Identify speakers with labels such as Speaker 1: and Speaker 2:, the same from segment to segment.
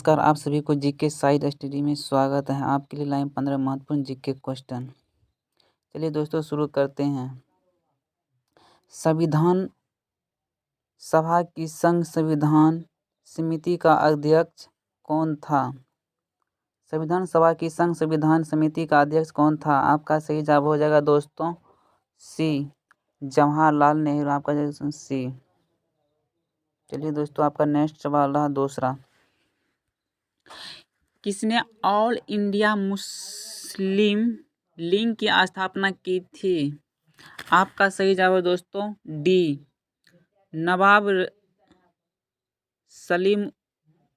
Speaker 1: नमस्कार, आप सभी को जीके साइड स्टडी में स्वागत है। आपके लिए लाए 15 महत्वपूर्ण जीके क्वेश्चन। चलिए दोस्तों शुरू करते हैं। संविधान सभा की संघ संविधान समिति का अध्यक्ष कौन था? संविधान सभा की संघ संविधान समिति का अध्यक्ष कौन था? आपका सही जवाब हो जाएगा दोस्तों सी, जवाहरलाल नेहरू। आपका सी। चलिए दोस्तों, आपका नेक्स्ट सवाल रहा दूसरा। किसने ऑल इंडिया मुस्लिम लीग की स्थापना की थी? आपका सही जवाब है दोस्तों डी, नवाब सलीम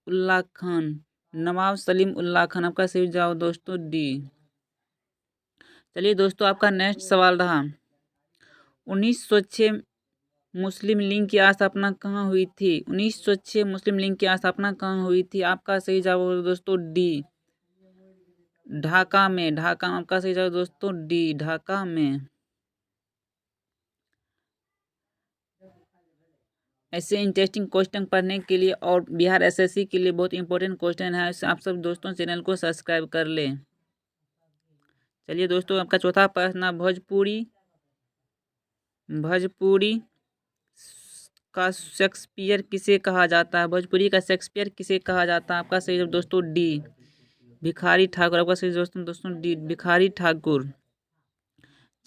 Speaker 1: उल्लाह खान। नवाब सलीम उल्लाह खान। आपका सही जवाब दोस्तों डी। चलिए दोस्तों, आपका नेक्स्ट सवाल रहा। 1906 मुस्लिम लीग की स्थापना कहाँ हुई थी? 1906 मुस्लिम लीग की स्थापना कहाँ हुई थी? आपका सही जवाब होगा दोस्तों डी, ढाका में। ढाका। आपका सही जवाब दोस्तों डी, ढाका में। ऐसे इंटरेस्टिंग क्वेश्चन पढ़ने के लिए और बिहार एसएससी के लिए बहुत इंपॉर्टेंट क्वेश्चन है, आप सब दोस्तों चैनल को सब्सक्राइब कर लें। चलिए दोस्तों, आपका चौथा प्रश्न, भोजपुरी का शेक्सपियर किसे कहा जाता है? भोजपुरी का शेक्सपियर किसे कहा जाता है? आपका सही जवाब दोस्तों डी, भिखारी ठाकुर। आपका सही दोस्तों डी, भिखारी ठाकुर।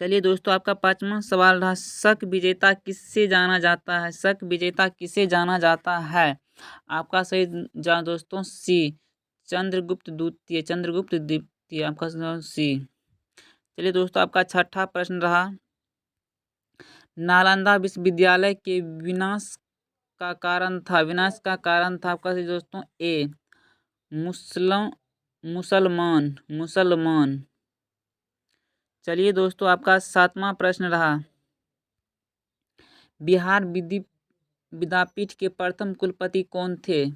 Speaker 1: चलिए दोस्तों, आपका पांचवा सवाल रहा। शक विजेता किससे जाना जाता है? शक विजेता किसे जाना जाता है? आपका सही जवाब दोस्तों सी, चंद्रगुप्त द्वितीय। चंद्रगुप्त द्वितीय। आपका सी। चलिए दोस्तों, आपका छठा प्रश्न रहा। नालंदा विश्वविद्यालय के विनाश का कारण था। विनाश का कारण था आपका सही दोस्तों ए, मुसलमान। चलिए दोस्तों, आपका सातवां प्रश्न रहा। बिहार विद्यापीठ के प्रथम कुलपति कौन थे?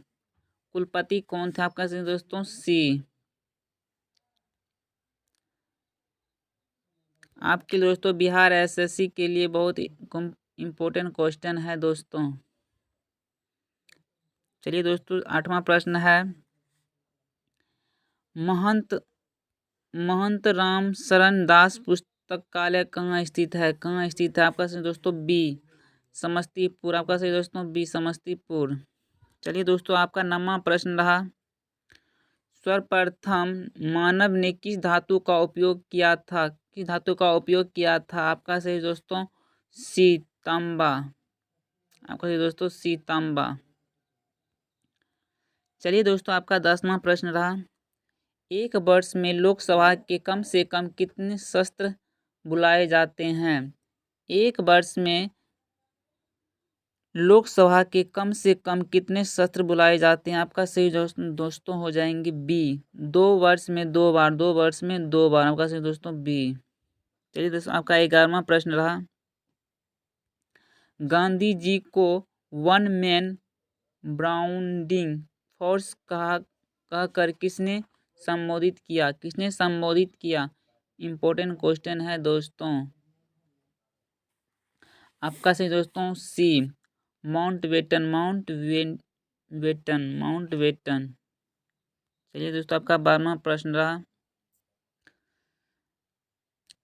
Speaker 1: कुलपति कौन थे? आपका सही दोस्तों सी। आपके दोस्तों बिहार एसएससी के लिए बहुत इम्पोर्टेंट क्वेश्चन है दोस्तों। चलिए दोस्तों, आठवां प्रश्न है। महंत राम शरण दास पुस्तकालय कहाँ स्थित है? कहाँ स्थित है? आपका सही दोस्तों बी, समस्तीपुर। आपका सही दोस्तों बी, समस्तीपुर। चलिए दोस्तों, आपका 9वां प्रश्न रहा। सर्वप्रथम मानव ने किस धातु का उपयोग किया था? किस धातु का उपयोग किया था? आपका सही दोस्तों सी, तांबा। आपका सही दोस्तों सी, तांबा। चलिए दोस्तों, आपका 10वां प्रश्न रहा। एक वर्ष में लोकसभा के कम से कम कितने सत्र बुलाए जाते हैं? एक वर्ष में लोकसभा के कम से कम कितने सत्र बुलाए जाते हैं? आपका सही दोस्तों हो जाएंगे बी, 2 वर्ष में 2 बार। 2 वर्ष में 2 बार। आपका सही दोस्तों बी। चलिए दोस्तों, आपका 11वां प्रश्न रहा। गांधी जी को वन मैन ब्राउनिंग फोर्स कहकर किसने संबोधित किया? किसने संबोधित किया? इंपॉर्टेंट क्वेश्चन है दोस्तों। आपका सही दोस्तों सी, माउंटबेटन। चलिए दोस्तों, आपका 12वां प्रश्न रहा।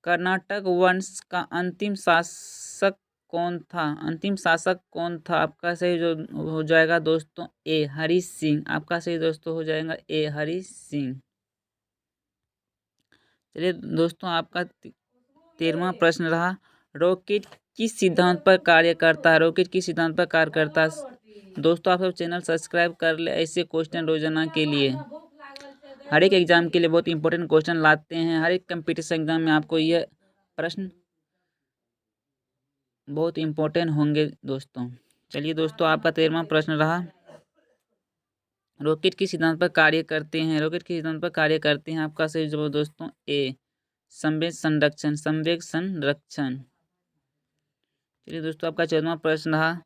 Speaker 1: कर्नाटक वंश का अंतिम शासक कौन था? अंतिम शासक कौन था? आपका सही जो हो जाएगा दोस्तों ए, हरि सिंह। आपका सही दोस्तों हो जाएगा ए, हरि सिंह। चलिए दोस्तों, आपका 13वां प्रश्न रहा। रॉकेट किस सिद्धांत पर कार्य करता है? रॉकेट किस सिद्धांत पर कार्य करता है? दोस्तों, आप सब चैनल सब्सक्राइब कर ले, ऐसे क्वेश्चन रोजाना के लिए। हर एक एग्जाम के लिए बहुत इंपॉर्टेंट क्वेश्चन लाते हैं। हर एक कंपटीशन एग्जाम में आपको यह प्रश्न बहुत इंपॉर्टेंट होंगे दोस्तों। चलिए दोस्तों, आपका 13वां प्रश्न रहा। रॉकेट किस सिद्धांत पर कार्य करते हैं? रॉकेट किस सिद्धांत पर कार्य करते हैं? आपका सही जवाब दोस्तों ए, संवेग संरक्षण। चलिए दोस्तों, आपका 14वां प्रश्न रहा।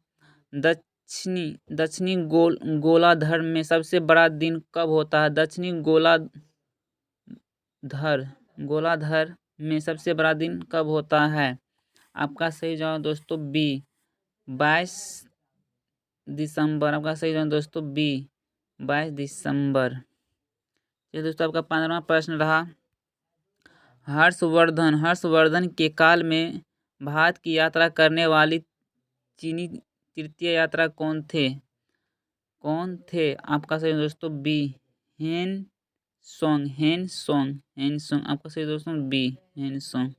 Speaker 1: दक्षिणी गोलार्ध में सबसे बड़ा दिन कब होता है? दक्षिणी गोलार्ध में सबसे बड़ा दिन कब होता है? आपका सही जवाब दोस्तों बी, 22 दिसंबर। आपका सही जवाब दोस्तों बी, 22 दिसंबर। चलिए दोस्तों, आपका 15वां प्रश्न रहा, हर्षवर्धन के काल में भारत की यात्रा करने वाली चीनी तृतीय यात्रा कौन थे? आपका सही दोस्तों बी, हेन सोंग। आपका सही दोस्तों बी, हेन सोंग।